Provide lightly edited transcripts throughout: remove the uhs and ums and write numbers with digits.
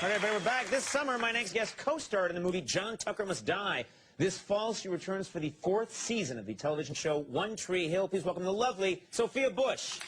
All right, everybody, we're back. This summer, my next guest co-starred in the movie John Tucker Must Die. This fall, she returns for the 4th season of the television show One Tree Hill. Please welcome the lovely Sophia Bush.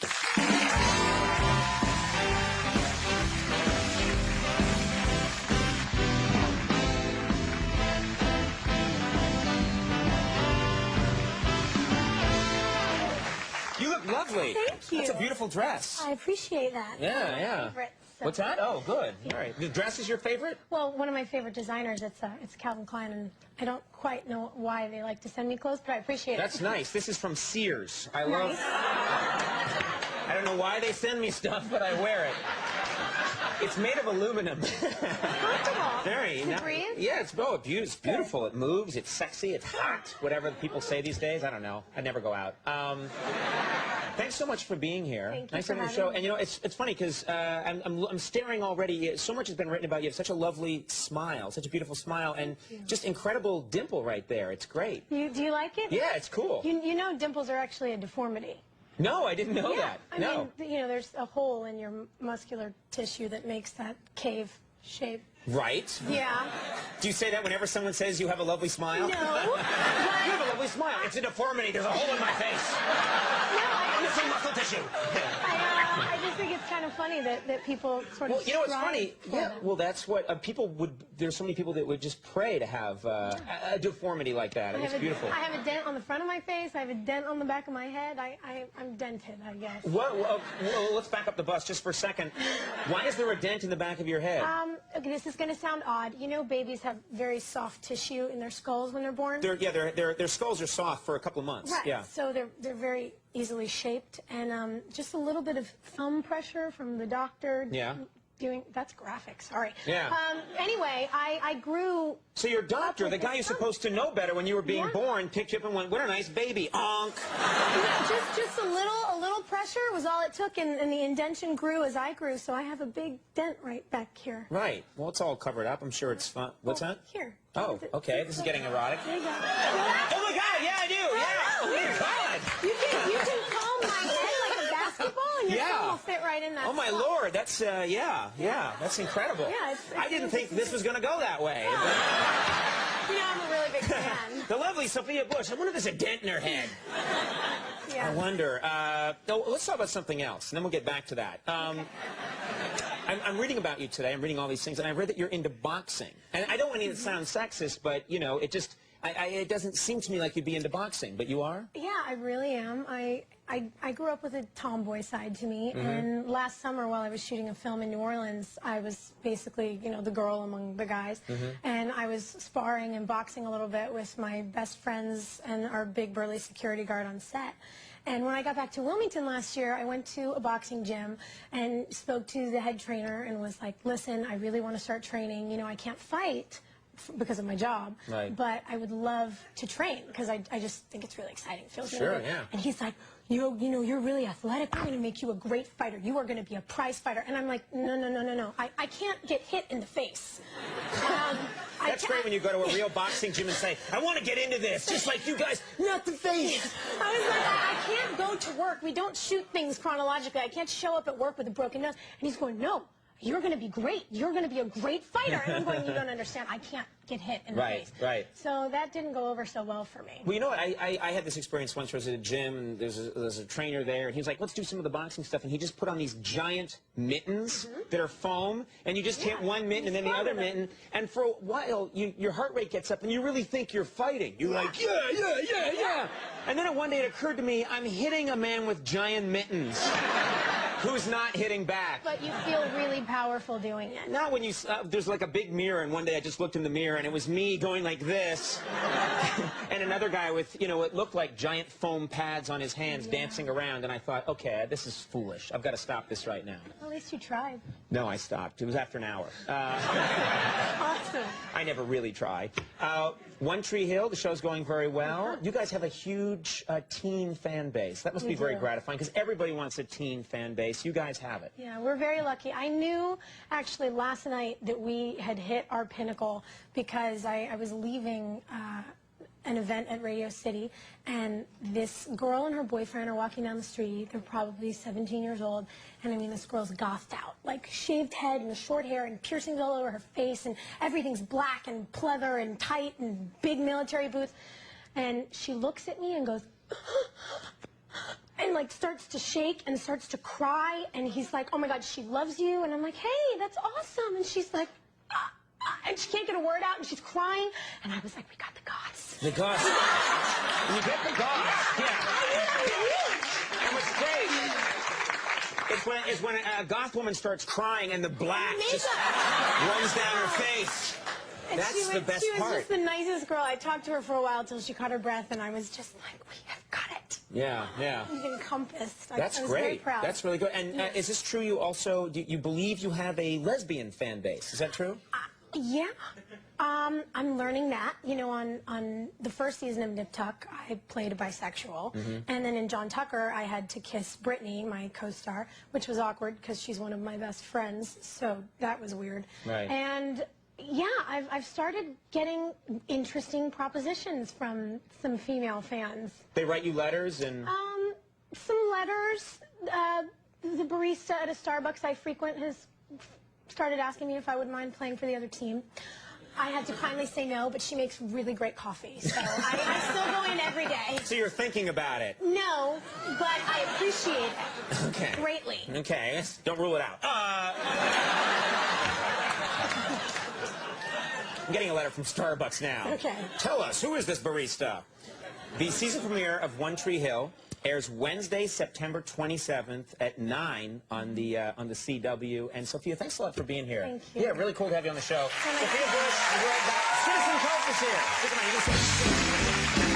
You look lovely. Thank you. That's a beautiful dress. I appreciate that. Yeah, yeah. Favorite, so. What's that? Oh, good. Yeah. All right. The dress is your favorite? Well, one of my favorite designers, it's Calvin Klein, and I don't quite know why they like to send me clothes, but I appreciate it. That's nice. This is from Sears. I Nice. love... I don't know why they send me stuff, but I wear it. It's made of aluminum. Comfortable. Very. To breathe? Yeah, it's beautiful. It moves. It's sexy. It's hot. Whatever people say these days. I don't know. I never go out. Thanks so much for being here. Thank you nice for having the show. having me. And you know, it's funny because I'm staring already. So much has been written about you. You have such a lovely smile, such a beautiful smile, and just incredible dimple right there. It's great. Do you like it? Yeah, it's cool. You know dimples are actually a deformity. No, I didn't know that. I No. mean, you know, there's a hole in your muscular tissue that makes that cave shape. Right. Yeah. Do you say that whenever someone says you have a lovely smile? No. You have a lovely smile. It's a deformity. There's a hole in my face. I'm missing muscle tissue. I just think it's kind of funny that people sort of Well, you know what's funny? Yeah, them. well, that's what people would... There's so many people that would just pray to have a deformity like that. It's beautiful. I have a dent on the front of my face. I have a dent on the back of my head. I'm dented, I guess. Well, let's back up the bus just for a second. Why is there a dent in the back of your head? Okay, this is going to sound odd. You know, babies have very soft tissue in their skulls when they're born. Their skulls are soft for a couple of months. Right. Yeah. So they're very easily shaped, and just a little bit of thumb pressure from the doctor. Yeah. That's graphic, sorry. Yeah. Anyway, I grew... So your doctor, the guy you're supposed to know better when you were being born, picked you up and went, what a nice baby, onk. Yeah, just a little pressure was all it took, and the indention grew as I grew, so I have a big dent right back here. Right. Well, it's all covered up. I'm sure it's fun. What's that? Here. Oh, okay. This is getting erotic. There you go. Oh, my God. Yeah, I do. Yeah. Oh, my God. You can comb my head like a basketball, and your thumb will fit right in that Oh, my spot. Lord. That's, yeah. That's incredible. Yeah, I didn't think this was going to go that way. You know, I'm a really big fan. The lovely Sophia Bush. I wonder if there's a dent in her head. Yeah. I wonder. Let's talk about something else, and then we'll get back to that. I'm reading about you today. I'm reading all these things, and I read that you're into boxing. And I don't want to sound sexist, but, you know, it just... it doesn't seem to me like you'd be into boxing, but you are? Yeah, I really am. I grew up with a tomboy side to me, and last summer while I was shooting a film in New Orleans, I was basically, you know, the girl among the guys, and I was sparring and boxing a little bit with my best friends and our big burly security guard on set. And when I got back to Wilmington last year, I went to a boxing gym and spoke to the head trainer and was like, listen, I really want to start training. You know, I can't fight because of my job, but I would love to train because I just think it's really exciting. It feels really good. Yeah. And he's like, you know, you're really athletic. I'm going to make you a great fighter. You are going to be a prize fighter. And I'm like, no. I can't get hit in the face. That's great when you go to a real boxing gym and say, I want to get into this, just like you guys, not the face. I was like, I can't go to work. We don't shoot things chronologically. I can't show up at work with a broken nose. And he's going, no. You're going to be great. You're going to be a great fighter. And I'm going, you don't understand. I can't get hit in the face. Right. So that didn't go over so well for me. Well, you know what? I had this experience once where I was at a gym, and there's a trainer there, and he was like, let's do some of the boxing stuff. And he just put on these giant mittens that are foam, and you just hit one mitten and then the other mitten. And for a while, your heart rate gets up, and you really think you're fighting. You're like, yeah. And then one day it occurred to me, I'm hitting a man with giant mittens. Who's not hitting back. But you feel really powerful doing it. Not when you, there's like a big mirror, and one day I just looked in the mirror, and it was me going like this, and another guy with, you know, it looked like giant foam pads on his hands dancing around, and I thought, okay, this is foolish. I've got to stop this right now. At least you tried. No, I stopped. It was after an hour. Awesome. I never really tried. One Tree Hill, the show's going very well. You guys have a huge teen fan base. That must be very gratifying, because everybody wants a teen fan base. You guys have it. Yeah, we're very lucky. I knew, actually, last night that we had hit our pinnacle because I was leaving an event at Radio City, and this girl and her boyfriend are walking down the street. They're probably 17 years old, and I mean, this girl's gothed out, like shaved head and short hair and piercings all over her face, and everything's black and pleather and tight and big military boots. And she looks at me and goes, and like starts to shake and starts to cry, and he's like, oh my God, she loves you. And I'm like, hey, that's awesome. And she's like, and she can't get a word out, and she's crying. And I was like, we got the goss. The goss. You get the goss. Yeah. And what's great is when a goth woman starts crying and the black just runs down her face. And That's the best part. She was just the nicest girl. I talked to her for a while till she caught her breath, and I was just like, we have got it. Yeah, yeah. We've encompassed. That's I was great. very proud. That's really good. And is this true? You also you believe you have a lesbian fan base? Is that true? Yeah. I'm learning that. You know, on the first season of Nip Tuck, I played a bisexual. And then in John Tucker, I had to kiss Brittany, my co-star, which was awkward because she's one of my best friends. So that was weird. Right. And yeah, I've started getting interesting propositions from some female fans. They write you letters and... Some letters. The barista at a Starbucks I frequent has started asking me if I would mind playing for the other team. I had to kindly say no, but she makes really great coffee, so I still go in every day. So you're thinking about it? No, but I appreciate it. Okay. Greatly. Okay, don't rule it out. I'm getting a letter from Starbucks now. Okay. Tell us, who is this barista? The season premiere of One Tree Hill airs Wednesday, September 27th at 9 on the CW. And Sophia, thanks a lot for being here. Thank you. Yeah, really cool to have you on the show. Oh, Sophia Bush, we'll be right back. Citizen Cult is here. Stick around, you can see